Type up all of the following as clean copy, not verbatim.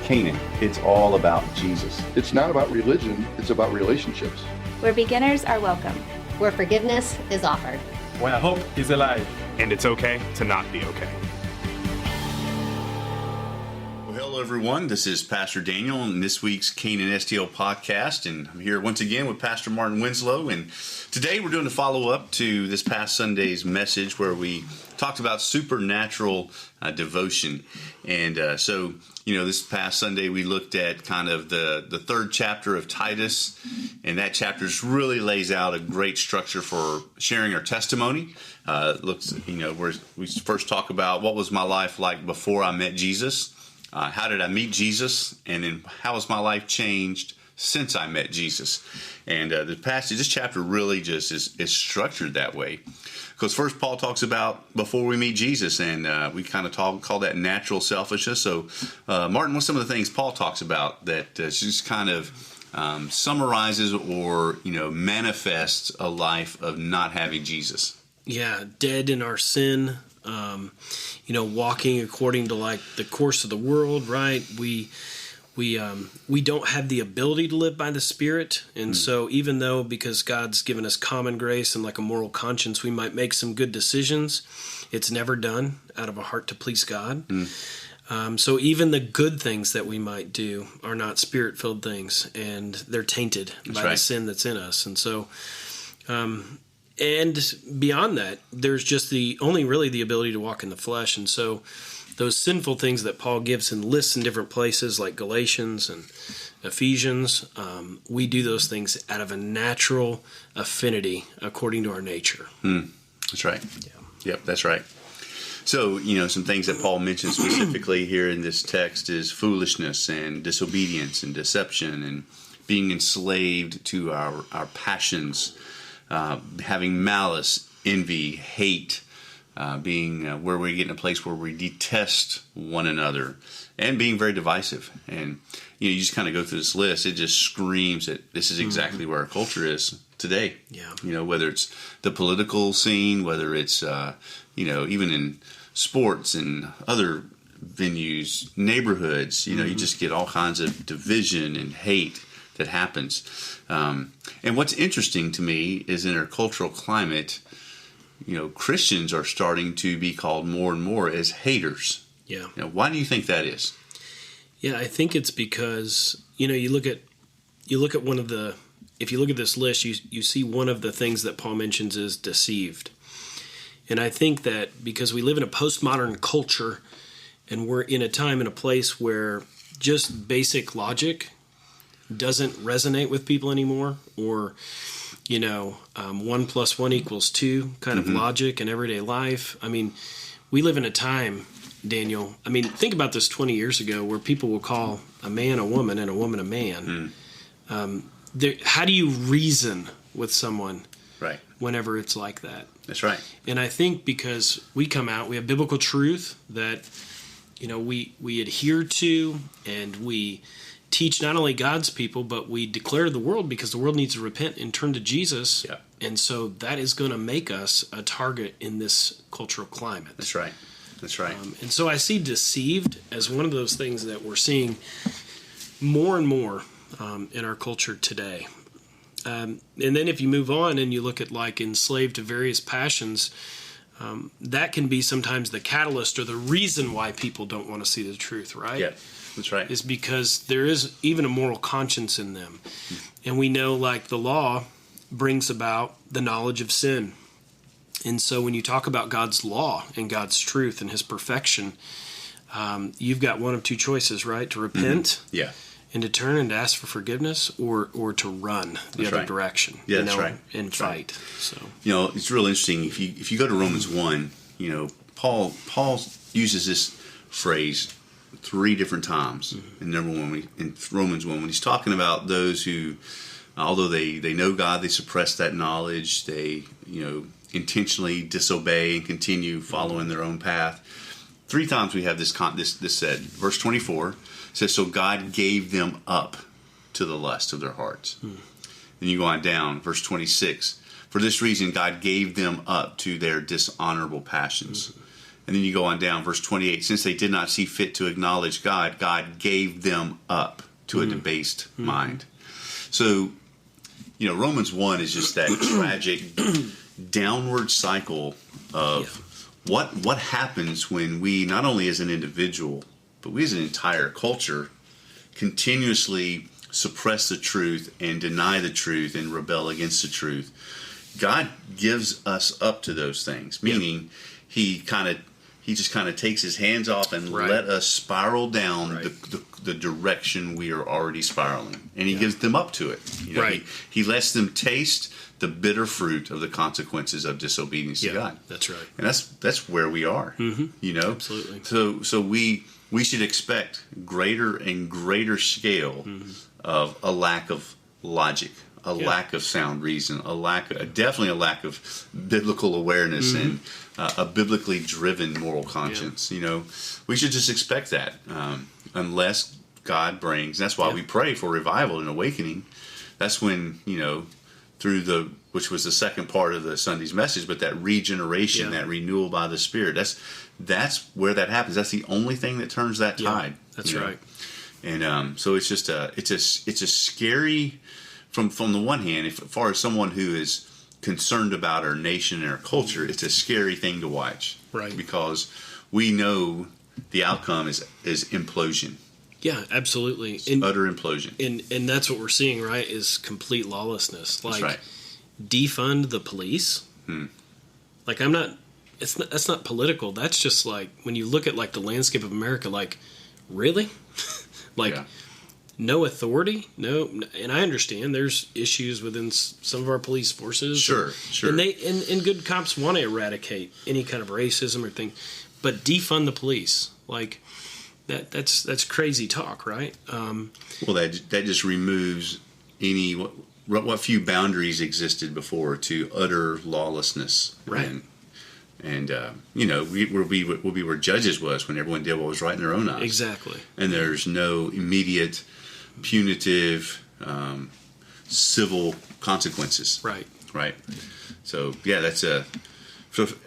Canaan. It's all about Jesus. It's not about religion, it's about relationships. Where beginners are welcome. Where forgiveness is offered. Where hope is alive. And it's okay to not be okay. Well, hello, everyone. This is Pastor Daniel in this week's Canaan STL podcast. And I'm here once again with Pastor Martin Winslow. And today we're doing a follow-up to this past Sunday's message where we talked about supernatural devotion. And so, this past Sunday we looked at kind of the third chapter of Titus. And that chapter really lays out a great structure for sharing our testimony. Where we first talk about what was my life like before I met Jesus. How did I meet Jesus? And then how has my life changed since I met Jesus? And this chapter really just is structured that way. Because first Paul talks about before we meet Jesus, and we kind of call that natural selfishness. So, Martin, what's some of the things Paul talks about that just kind of summarizes or, manifests a life of not having Jesus? Yeah, dead in our sin. Walking according to like the course of the world, right? We don't have the ability to live by the Spirit, and so even though because God's given us common grace and like a moral conscience, we might make some good decisions. It's never done out of a heart to please God. So even the good things that we might do are not Spirit-filled things, and they're tainted by the sin that's in us, and so. And beyond that, there's just only the ability to walk in the flesh. And so those sinful things that Paul gives and lists in different places like Galatians and Ephesians, we do those things out of a natural affinity according to our nature. That's right. Yeah. Yep, that's right. So, some things that Paul mentions specifically here in this text is foolishness and disobedience and deception and being enslaved to our passions. Having malice, envy, hate, being where we get in a place where we detest one another, and being very divisive. And you just kind of go through this list; it just screams that this is exactly where our culture is today. Yeah. Whether it's the political scene, whether it's even in sports and other venues, neighborhoods. You just get all kinds of division and hate that happens. And what's interesting to me is in our cultural climate, Christians are starting to be called more and more as haters. Yeah. Why do you think that is? Yeah, I think it's because, you look at if you look at this list, you see one of the things that Paul mentions is deceived. And I think that because we live in a postmodern culture and we're in a time and a place where just basic logic doesn't resonate with people anymore, or 1 + 1 = 2 kind of logic in everyday life. I mean, we live in a time, Daniel. I mean, think about this 20 years ago, where people will call a man a woman and a woman a man. How do you reason with someone, right, whenever it's like that? That's right. And I think because we have biblical truth that we adhere to, and we teach not only God's people, but we declare to the world, because the world needs to repent and turn to Jesus. Yeah. And so that is going to make us a target in this cultural climate. That's right. That's right. And so I see deceived as one of those things that we're seeing more and more in our culture today. And then if you move on and you look at like enslaved to various passions, that can be sometimes the catalyst or the reason why people don't want to see the truth, right? Yeah. That's right. Is because there is even a moral conscience in them. And we know like the law brings about the knowledge of sin. And so when you talk about God's law and God's truth and his perfection, you've got one of two choices, right? To repent and to turn and to ask for forgiveness, or to run the other direction. Yeah, that's right. And fight. So it's real interesting. If you go to Romans 1, Paul uses this phrase 3 different times. And number one, in Romans 1, when he's talking about those who, although they know God, they suppress that knowledge, they intentionally disobey and continue following their own path. 3 times we have this said. Verse 24 says, so God gave them up to the lust of their hearts. Then you go on down, verse 26. For this reason, God gave them up to their dishonorable passions. And then you go on down, verse 28. Since they did not see fit to acknowledge God, God gave them up to a debased mind. So, Romans 1 is just that tragic downward cycle of what happens when we, not only as an individual, but we as an entire culture, continuously suppress the truth and deny the truth and rebel against the truth. God gives us up to those things, meaning he just kind of takes his hands off and let us spiral down the direction we are already spiraling, and he gives them up to it. He lets them taste the bitter fruit of the consequences of disobedience to God. That's right, and that's where we are. Absolutely. So we should expect greater and greater scale of a lack of logic, a lack of sound reason, definitely a lack of biblical awareness and a biblically driven moral conscience. We should just expect that unless God brings. That's why we pray for revival and awakening. That's when which was the second part of the Sunday's message, but that regeneration, that renewal by the Spirit. That's where that happens. That's the only thing that turns that tide. That's right. And so it's just it's a scary. From the one hand, as far as someone who is concerned about our nation and our culture, it's a scary thing to watch, right? Because we know the outcome is implosion. Yeah, absolutely, Utter implosion, and that's what we're seeing, right? Is complete lawlessness. That's right. Defund the police. Like that's not political. That's just like when you look at like the landscape of America. Like, really, no authority, no, and I understand there's issues within some of our police forces. Sure. And good cops want to eradicate any kind of racism or thing, but defund the police, like that's crazy talk, right? Well, that just removes any what few boundaries existed before to utter lawlessness, right? And we'll be where judges was when everyone did what was right in their own eyes. Exactly. And there's no immediate punitive civil consequences. Right. So that's so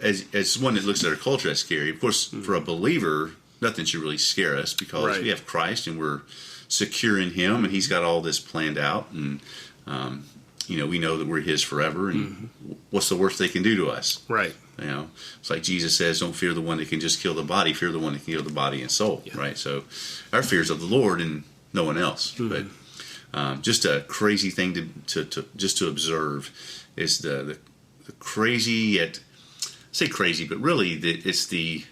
as one that looks at our culture, that's scary. Of course, for a believer, nothing should really scare us because we have Christ and we're secure in Him, and He's got all this planned out, and we know that we're His forever. And what's the worst they can do to us? Right. It's like Jesus says, "Don't fear the one that can just kill the body; fear the one that can kill the body and soul." Yeah. Right. So our fear is of the Lord and no one else. But just a crazy thing to observe is the crazy, yet I say crazy, but really it is the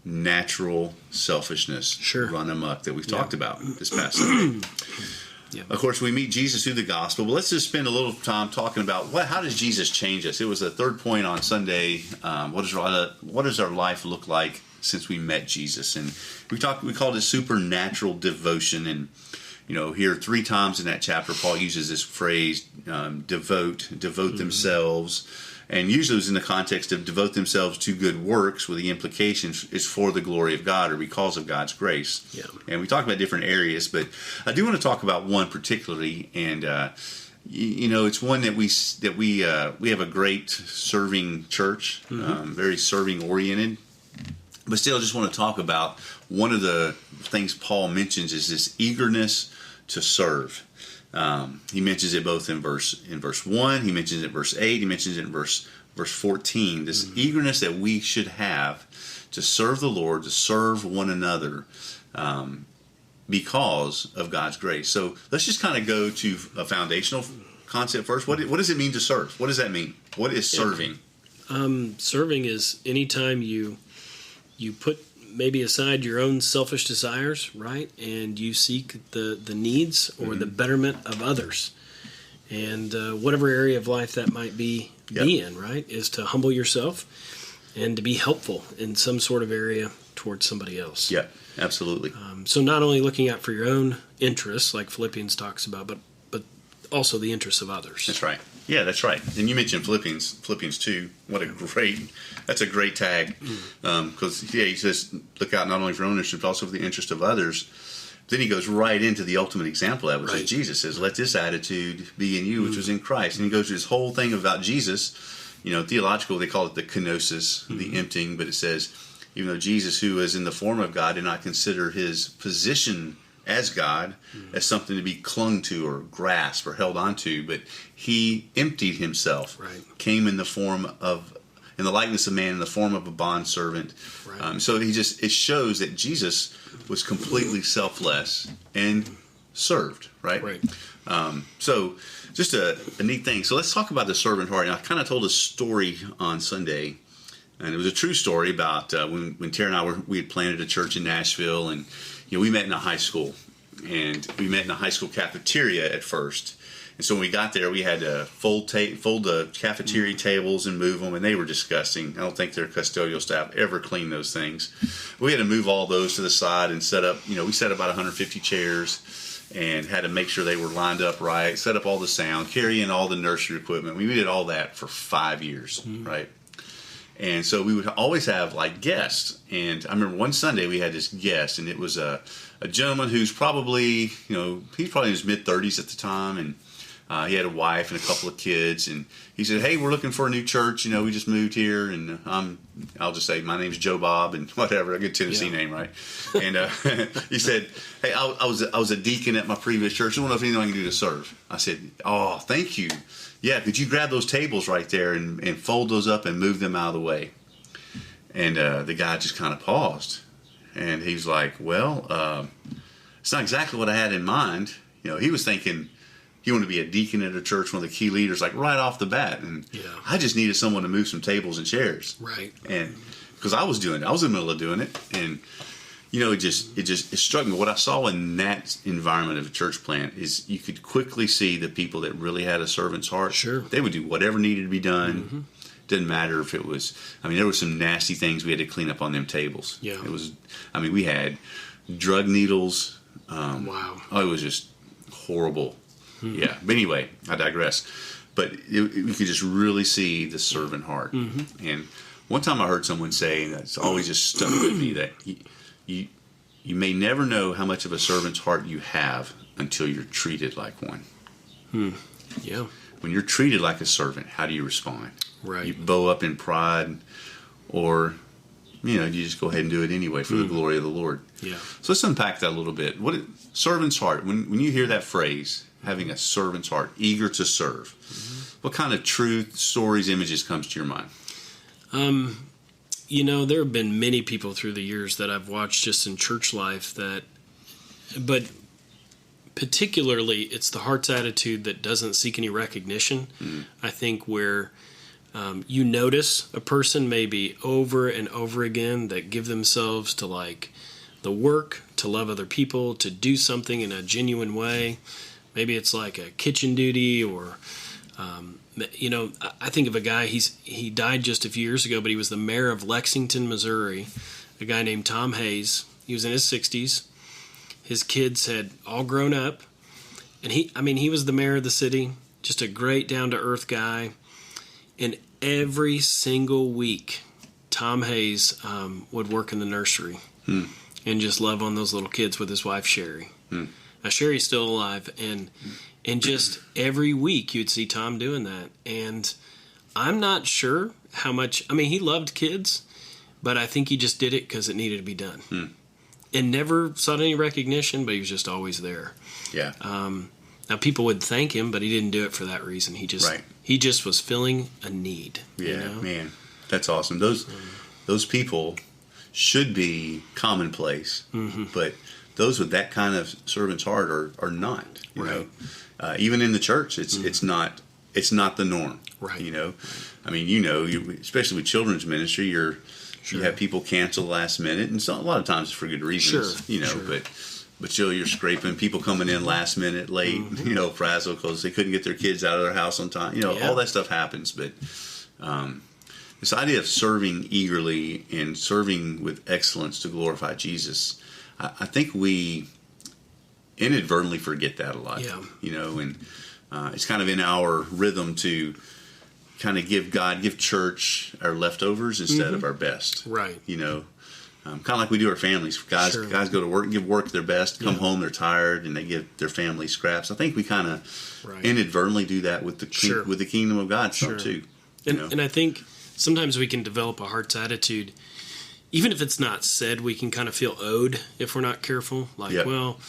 natural selfishness run amok that we've talked about this past Sunday. Of course, we meet Jesus through the gospel, but let's just spend a little time talking about how does Jesus change us? It was the third point on Sunday. What does our life look like since we met Jesus? And we called it supernatural devotion. And here 3 times in that chapter, Paul uses this phrase, devote themselves. And usually it was in the context of devote themselves to good works, with the implication is for the glory of God or because of God's grace. Yeah. And we talked about different areas, but I do want to talk about one particularly, and it's one that we have a great serving church, very serving oriented. But still, I just want to talk about one of the things Paul mentions is this eagerness to serve. He mentions it both in verse 1, he mentions it in verse 8, he mentions it in verse 14. This eagerness that we should have to serve the Lord, to serve one another, because of God's grace. So let's just kind of go to a foundational concept first. What does it mean to serve? What does that mean? What is serving? Serving is anytime you put maybe aside your own selfish desires, right? And you seek the needs or the betterment of others. And whatever area of life that might be in, right? Is to humble yourself and to be helpful in some sort of area towards somebody else. Yeah, absolutely. So not only looking out for your own interests, like Philippians talks about, but also the interests of others. That's right. Yeah, that's right. And you mentioned Philippians 2. That's a great tag. Because, he says, look out not only for your own interest, but also for the interest of others. Then he goes right into the ultimate example of that, which is Jesus says, let this attitude be in you, which was in Christ. And he goes through this whole thing about Jesus, theological, they call it the kenosis, the emptying, but it says, even though Jesus, who is in the form of God, did not consider his position as God as something to be clung to or grasped or held onto, but he emptied himself, came in the likeness of man, in the form of a bondservant. So it shows that Jesus was completely selfless and served, right? So just a neat thing. So let's talk about the servant heart. Now, I kind of told a story on Sunday, and it was a true story about when Tara and I we had planted a church in Nashville, and we met in a high school, and we met in a high school cafeteria at first. And so when we got there, we had to fold the cafeteria tables and move them, and they were disgusting. I don't think their custodial staff ever cleaned those things. We had to move all those to the side and set up, we set up about 150 chairs and had to make sure they were lined up right, set up all the sound, carry in all the nursery equipment. We did all that for 5 years, right? And so we would always have guests. And I remember one Sunday we had this guest, and it was a gentleman who's probably, he's probably in his mid-30s at the time, and he had a wife and a couple of kids, and he said, "Hey, we're looking for a new church. We just moved here, and I'll just say my name's Joe Bob, and whatever, a good Tennessee name, right?" And he said, "Hey, I was a deacon at my previous church. I don't know if anything I can do to serve." I said, "Oh, thank you. Yeah, could you grab those tables right there and fold those up and move them out of the way?" And the guy just kind of paused, and he's like, "Well, it's not exactly what I had in mind." He was thinking he wanted to be a deacon at a church, one of the key leaders, right off the bat. And I just needed someone to move some tables and chairs. Right. And because I was in the middle of doing it. And, it struck me. What I saw in that environment of a church plant is you could quickly see the people that really had a servant's heart. Sure. They would do whatever needed to be done. Didn't matter if it was, there were some nasty things we had to clean up on them tables. Yeah. It was, we had drug needles. Wow. Oh, it was just horrible. Yeah, but anyway, I digress. But we could just really see the servant heart. And one time I heard someone say, and that's always just stuck with me, that you may never know how much of a servant's heart you have until you're treated like one. Yeah. When you're treated like a servant, how do you respond? Right. You bow up in pride, or you just go ahead and do it anyway for the glory of the Lord. Yeah. So let's unpack that a little bit. Servant's heart? When you hear that phrase, having a servant's heart, eager to serve, what kind of truth, stories, images comes to your mind? There have been many people through the years that I've watched just in church life but particularly it's the heart's attitude that doesn't seek any recognition. I think where you notice a person maybe over and over again that give themselves to the work, to love other people, to do something in a genuine way. Maybe it's like a kitchen duty, or I think of a guy. He died just a few years ago, but he was the mayor of Lexington, Missouri. A guy named Tom Hayes. He was in his 60s. His kids had all grown up, and he was the mayor of the city. Just a great down to earth guy. And every single week, Tom Hayes would work in the nursery and just love on those little kids with his wife Sherry. Now, Sherry's still alive, and just every week you'd see Tom doing that. And I'm not sure how much, he loved kids, but I think he just did it because it needed to be done. And never sought any recognition, but he was just always there. Yeah. Now, people would thank him, but he didn't do it for that reason. He just was filling a need. Yeah, man, that's awesome. Those people should be commonplace, but those with that kind of servant's heart are not. You know, even in the church, it's not the norm. Right. Especially with children's ministry, you have people cancel last minute, and so a lot of times for good reasons. But you're scraping people coming in last minute, late. Frazzled because they couldn't get their kids out of their house on time. All that stuff happens. But this idea of serving eagerly and serving with excellence to glorify Jesus, I think we inadvertently forget that a lot. Yeah. And it's kind of in our rhythm to kind of give church our leftovers instead of our best. Right. Kind of like we do our families. Guys go to work, give work their best, come home, they're tired, and they give their family scraps. I think we kind of inadvertently do that with the kingdom of God too. And I think sometimes we can develop a heart's attitude, even if it's not said, we can kind of feel owed if we're not careful. Like, well,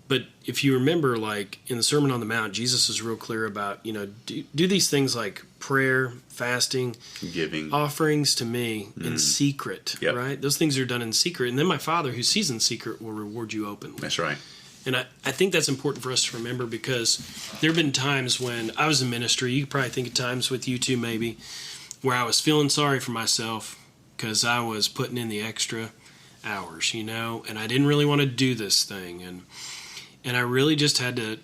but if you remember, like in the Sermon on the Mount, Jesus is real clear about, do these things like prayer, fasting, giving, offerings to me in secret, right? Those things are done in secret. And then my Father who sees in secret will reward you openly. That's right. And I think that's important for us to remember, because there have been times when I was in ministry, you could probably think of times with you too maybe, where I was feeling sorry for myself because I was putting in the extra hours, and I didn't really want to do this thing. And I really just had to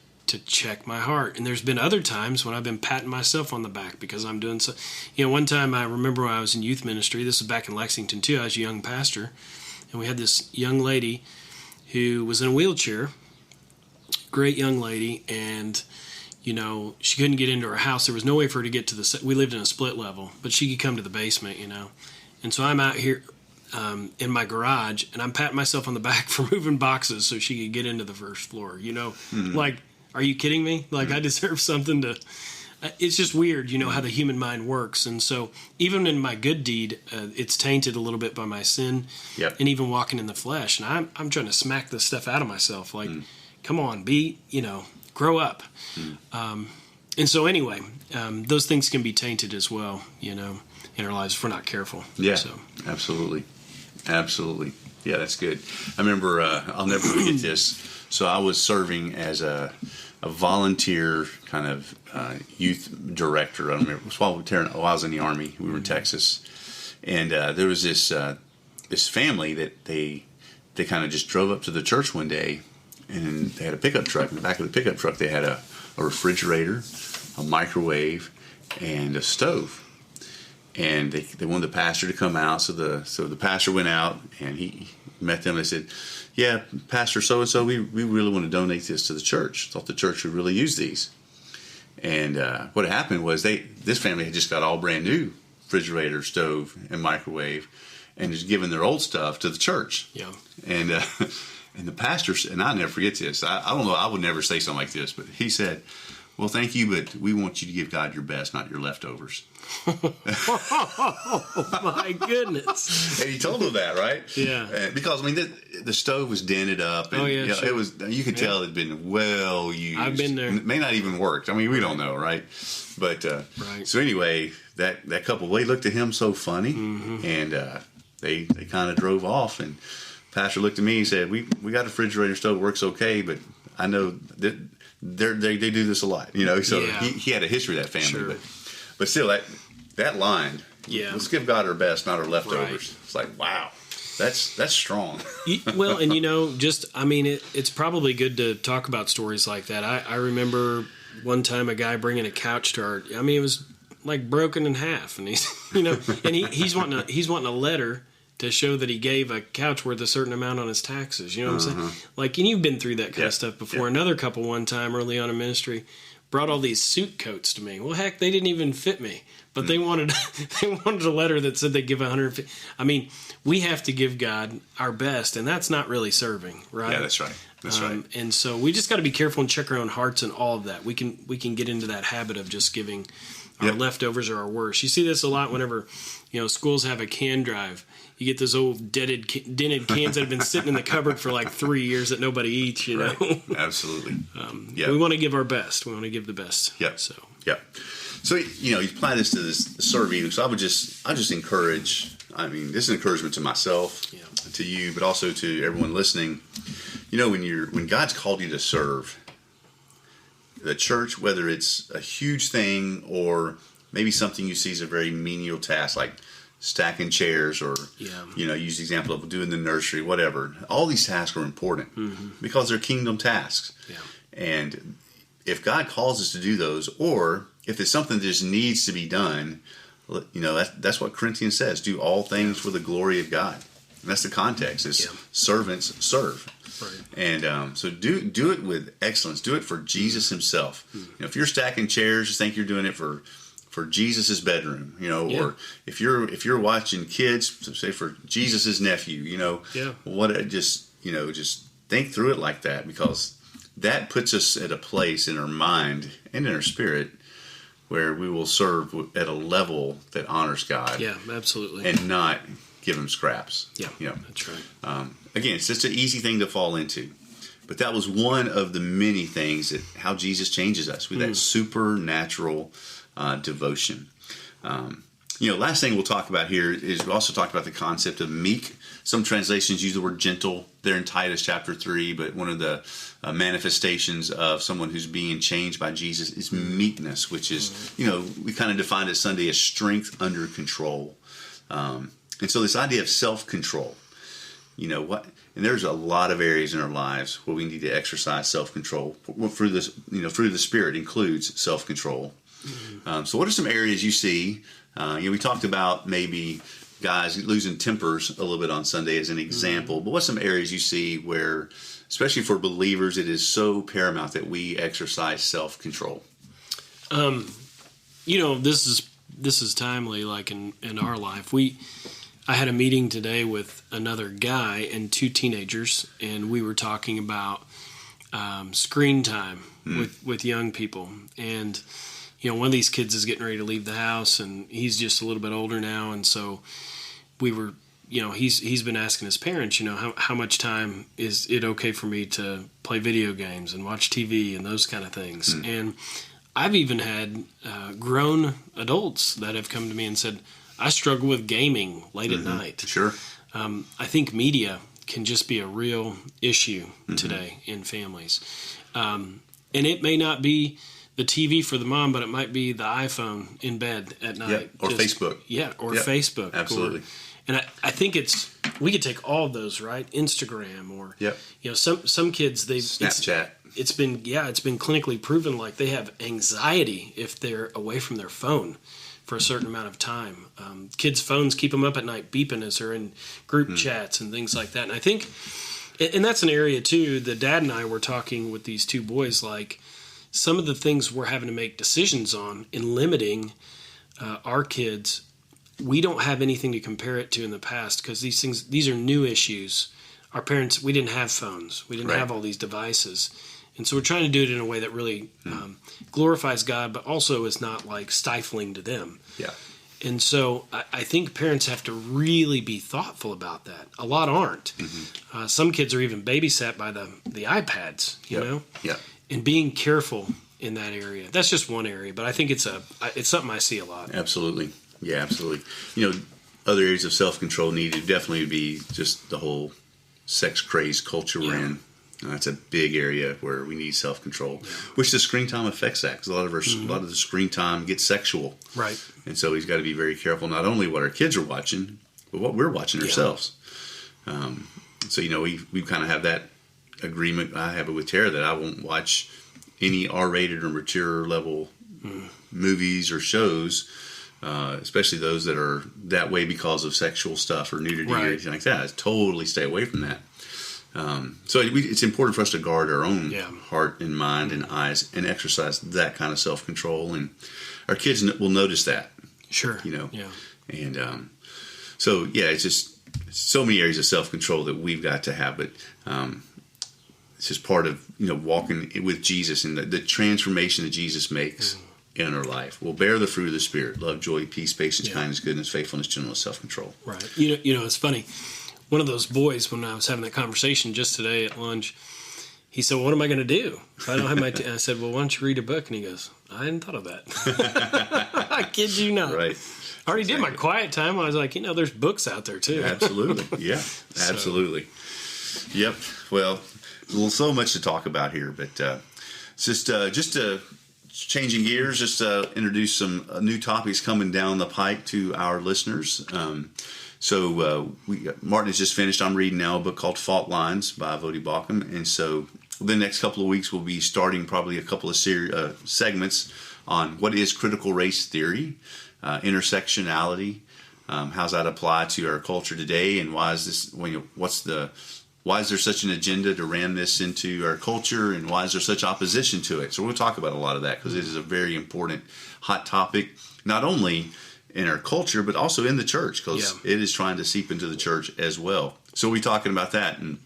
check my heart. And there's been other times when I've been patting myself on the back because I'm doing so. One time I remember when I was in youth ministry, this was back in Lexington too, I was a young pastor, and we had this young lady who was in a wheelchair, great young lady, and she couldn't get into her house. There was no way for her to get to we lived in a split level, but she could come to the basement, and so I'm out here in my garage, and I'm patting myself on the back for moving boxes so she could get into the first floor. Like, are you kidding me? Like, I deserve something to. It's just weird, how the human mind works. And so even in my good deed, it's tainted a little bit by my sin, and even walking in the flesh. And I'm trying to smack this stuff out of myself. Like, come on, grow up. And so anyway, those things can be tainted as well, in our lives if we're not careful. Yeah, so. Absolutely. Yeah, that's good. I remember, I'll never forget this. So I was serving as a volunteer kind of youth director. I don't remember. It was while I was in the Army. We were in Texas. And there was this family that they kind of just drove up to the church one day, and they had a pickup truck. In the back of the pickup truck, they had a refrigerator, a microwave, and a stove. And they wanted the pastor to come out, so the pastor went out and he met them. They said, "Yeah, Pastor so and so, we really want to donate this to the church. Thought the church would really use these." And what happened was this family had just got all brand new refrigerator, stove, and microwave, and just given their old stuff to the church. Yeah. And and the pastor, and I'll never forget this. I don't know. I would never say something like this, but he said, "Well, thank you, but we want you to give God your best, not your leftovers." Oh, my goodness. And he told them that, right? Yeah. Because, the stove was dented up. And, sure. It was, you could tell it had been well used. I've been there. It may not even worked. We don't know, right? But, right. So anyway, that couple, they looked at him so funny, and they kind of drove off, and Pastor looked at me and said, we got a refrigerator stove, works okay, but I know that they do this a lot, so he had a history of that family, sure. but still that line, let's give God our best, not our leftovers. Right. It's like, wow, that's strong. Well, and it's probably good to talk about stories like that. I remember one time a guy bringing a couch to our, it was like broken in half, and he's, and he's wanting a letter to show that he gave a couch worth a certain amount on his taxes. You know what I'm saying? Like, and you've been through that kind of stuff before. Yeah. Another couple one time early on in ministry brought all these suit coats to me. Well, heck, they didn't even fit me, but they wanted a letter that said they give 150. We have to give God our best, and that's not really serving, right? Yeah, that's right. That's right. And so we just got to be careful and check our own hearts and all of that. We can get into that habit of just giving our leftovers or our worst. You see this a lot whenever schools have a can drive. You get those old dented cans that have been sitting in the cupboard for like 3 years that nobody eats. Right. Absolutely. We want to give our best. We want to give the best. Yep. So you apply this to this serve eating. So I just encourage. This is encouragement to myself, to you, but also to everyone listening. When God's called you to serve the church, whether it's a huge thing or maybe something you see as a very menial task, like stacking chairs, or use the example of doing the nursery, whatever. All these tasks are important because they're kingdom tasks. Yeah. And if God calls us to do those, or if it's something that just needs to be done, that's what Corinthians says: do all things for the glory of God. And that's the context. Is servants serve. Right. And so do it with excellence. Do it for Jesus Himself. If you're stacking chairs, just think you're doing it for Jesus's bedroom, or if you're watching kids, say for Jesus's nephew, just think through it like that, because that puts us at a place in our mind and in our spirit where we will serve at a level that honors God. Yeah, absolutely. And not give him scraps. Yeah, you know. that's right. Again, it's just an easy thing to fall into. But that was one of the many things that how Jesus changes us with that supernatural devotion. Last thing we'll talk about here is we also talked about the concept of meek. Some translations use the word gentle there in Titus chapter 3, but one of the manifestations of someone who's being changed by Jesus is meekness, which is, we kind of defined it Sunday as strength under control. And so this idea of self-control, and there's a lot of areas in our lives where we need to exercise self-control. Through this, through the Spirit includes self-control. So what are some areas you see? We talked about maybe guys losing tempers a little bit on Sunday as an example, but what's some areas you see where, especially for believers, it is so paramount that we exercise self-control? This is timely, like in our life. I had a meeting today with another guy and two teenagers, and we were talking about screen time with young people. And one of these kids is getting ready to leave the house, and he's just a little bit older now, and so we were, he's been asking his parents, how much time is it okay for me to play video games and watch TV and those kind of things. And I've even had grown adults that have come to me and said, I struggle with gaming late at night. Sure. I think media can just be a real issue today in families. And it may not be the TV for the mom, but it might be the iPhone in bed at night. Or Facebook. Yeah, or Facebook. Absolutely. And I think we could take all of those, right? Instagram or, some kids, Snapchat. It's been clinically proven like they have anxiety if they're away from their phone for a certain amount of time. Kids' phones keep them up at night beeping as they're in group chats and things like that. And I think, and that's an area too, the dad and I were talking with these two boys, like some of the things we're having to make decisions on in limiting our kids, we don't have anything to compare it to in the past because these are new issues. Our parents, we didn't have phones. We didn't have all these devices. And so we're trying to do it in a way that really glorifies God, but also is not like stifling to them. Yeah. And so I think parents have to really be thoughtful about that. A lot aren't. Some kids are even babysat by the iPads, you know? Yeah. And being careful in that area. That's just one area, but I think it's something I see a lot. Absolutely. Yeah, absolutely. Other areas of self-control need to definitely be just the whole sex-crazed culture we're in. That's a big area where we need self-control, which the screen time affects that because a lot of the screen time gets sexual. Right. And so he's got to be very careful, not only what our kids are watching, but what we're watching ourselves. So, we kind of have that agreement. I have it with Tara that I won't watch any R-rated or mature level movies or shows, especially those that are that way because of sexual stuff or nudity or anything like that. I totally stay away from that. So it's important for us to guard our own heart and mind and eyes and exercise that kind of self-control. And our kids will notice that. Sure. And so, it's just so many areas of self-control that we've got to have. But it's just part of, walking with Jesus and the transformation that Jesus makes in our life. We'll bear the fruit of the Spirit: love, joy, peace, patience, kindness, goodness, faithfulness, gentleness, self-control. Right. It's funny. One of those boys, when I was having that conversation just today at lunch, he said, "What am I going to do if I don't have my?" I said, "Well, why don't you read a book?" And he goes, "I hadn't thought of that." I kid you not. Right. I already did my quiet time. I was like, there's books out there too. Absolutely. Yeah. Absolutely. Yep. Well, so much to talk about here, but just changing gears, just introduce some new topics coming down the pike to our listeners. Martin has just finished. I'm reading now a book called Fault Lines by Vodi Bakum. And so the next couple of weeks, we'll be starting probably a couple of segments on what is critical race theory, intersectionality, how's that apply to our culture today, and why is this? Why is there such an agenda to ram this into our culture, and why is there such opposition to it? So we'll talk about a lot of that because it is a very important, hot topic, not only in our culture, but also in the church, because it is trying to seep into the church as well. So we'll be talking about that. And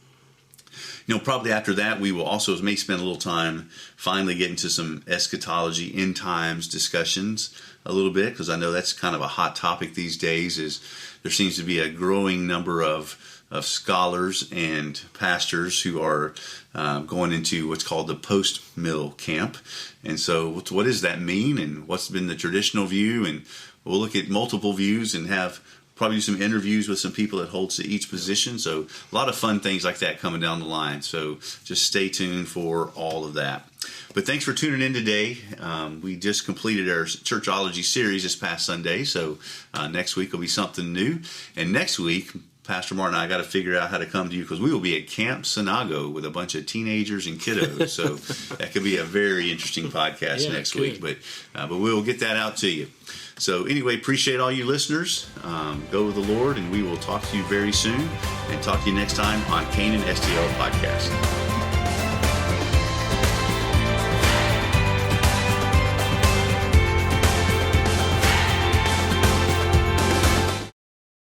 Probably after that, we will also may spend a little time finally getting to some eschatology, end times discussions a little bit, because I know that's kind of a hot topic these days. Is there seems to be a growing number of scholars and pastors who are going into what's called the post-mill camp. And so what does that mean, and what's been the traditional view? And we'll look at multiple views and have probably do some interviews with some people that holds to each position. So a lot of fun things like that coming down the line. So just stay tuned for all of that. But thanks for tuning in today. We just completed our Churchology series this past Sunday. So next week will be something new. And next week, Pastor Martin and I got to figure out how to come to you, because we will be at Camp Sinago with a bunch of teenagers and kiddos. So that could be a very interesting podcast next week. But we'll get that out to you. So anyway, appreciate all you listeners. Go with the Lord, and we will talk to you very soon. And talk to you next time on Canaan STL Podcast.